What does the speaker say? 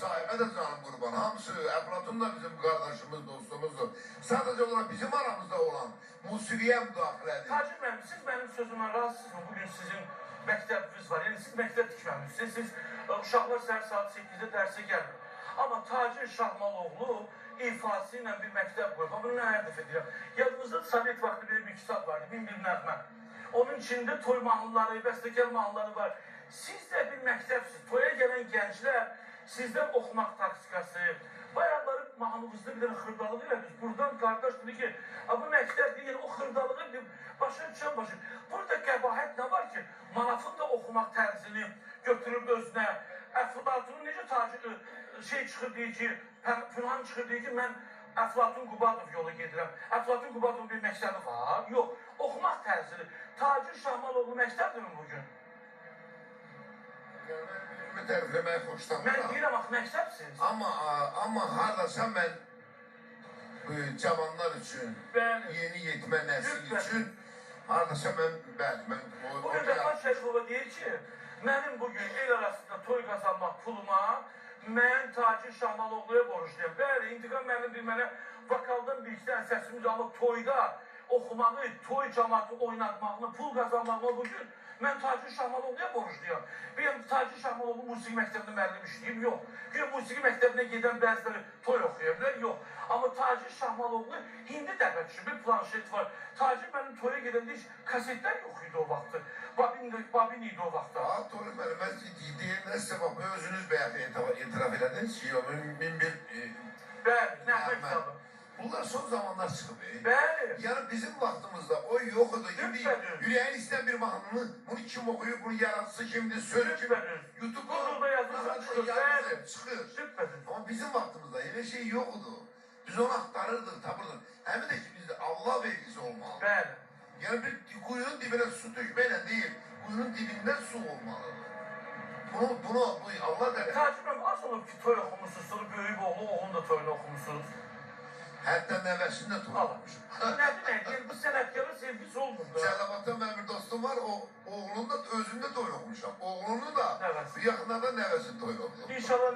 sahibə də canım qurban. Hamısı, Əflatun da bizim qardaşımız, dostumuzdur. Sadəcə olaraq bizim aramızda olan musiqiyə müdaxilədir. Tacir müəllim, siz mənim sözümdən razısınızmı? Bugün sizin məktəbiniz var. Yəni siz məktəb tikməmişsiniz. Siz uşaqlar səhər saat 8-də dərsə gəlmir. Amma Tacir Şahmaloğlu ifası ilə bir məktəb qoyub. Bunu nə hədəf edirəm? Yadınızda Sovet vaxtı bir kitab vardı, Bin bir nəğmə. Onun içində toy mahnıları, bəstəkar mahnıları var. Siz də bir məktəbsiniz. Toya gələn gənclər sizdən oxumaq taktikası, bayaqları mahnımızda bir dənə xırdalıq elədik. Buradan qardaş dedi ki, bu məktəb deyil, o xırdalığı başa düşən başı. Burada qəbahət nə var ki, Manafın da oxumaq tərzini götürüb özünə. Əflatunun necə tacir çıxır deyir ki, Pünhan çıxır deyir ki, mən Əflatun Qubadov yolu gedirəm. Əflatun Qubadovun bir məktəbi var. Yox, oxumaq tərzini. Tacir Şahmaloğlu məktəbdirmi bugün? Mən tərifləməyi xoşlanmıram. Mən deyirəm, axı məktəbsiniz. Amma haradasa mən cavanlar üçün, yeni yetmə nəsil üçün haradasa mən Bugün Rəfat Şərifova deyir ki, mənim bugün el arasında toy qazanmaq puluma mən Tacir Şahmaloğluya borcluyam. Bəli, İntiqam müəllim mənə vokaldan bir iki dənə səsimi alıb toyda oxumağı, toy cəmatı oynatmağını, pul qazanmağını bugün mən Tacir Şahmaloğluya borcluyam. Bir Tacir Şahmaloğlu musiqi məktəbində müəllim işləyib, yox. Gün musiqi məktəbinə gedən bəziləri toy oxuyabilir, yox. Amma Tacir Şahmaloğlu indi dəvətçi, bir planşet var. Tacir mənim toya gedəndə heç kasetlər yox idi o vaxtı. Babin idi o vaxtda. Toru müəllim, deyəndə səbəb özünüz bəyək etiraf elədiniz ki, min bir... Bəli, nəğmə kitabı. Bunlar son zamanlar çıxıb. Bəli. Yəni bizim vaxtımızda o yox idi. İndi yüreğin istəyən bir mahnını, bunu kim oxuyub, bunu yaratıcı kimdir, sözü kim? YouTube'da yazırsan çıxır. Amma bizim vaxtımızda elə şey yox idi. Biz onu axtarırdıq, tapırdıq. Həmin də ki, bizdə Allah vergisi olmalı. Bəli. Yəni bir quyunun dibinə su tökməklə deyil, quyunun dibindən su olmalıdır. Bunu Allah qədər. Tacir müəllim, az olub ki, toy oxumuşsunuz, sonra böyük oğlu, oğlunun da toyunu oxumuşsunuz. Hətta nəvəsində toy oxumuşum. Nə demək, bu sənətkarın sevgisi olmur. Cəllabatda mənim bir dostum var, özündə toy oxumuşam. Oğlunu da, yaxınlarda nəvəsində toy oxumuşam. İnşallah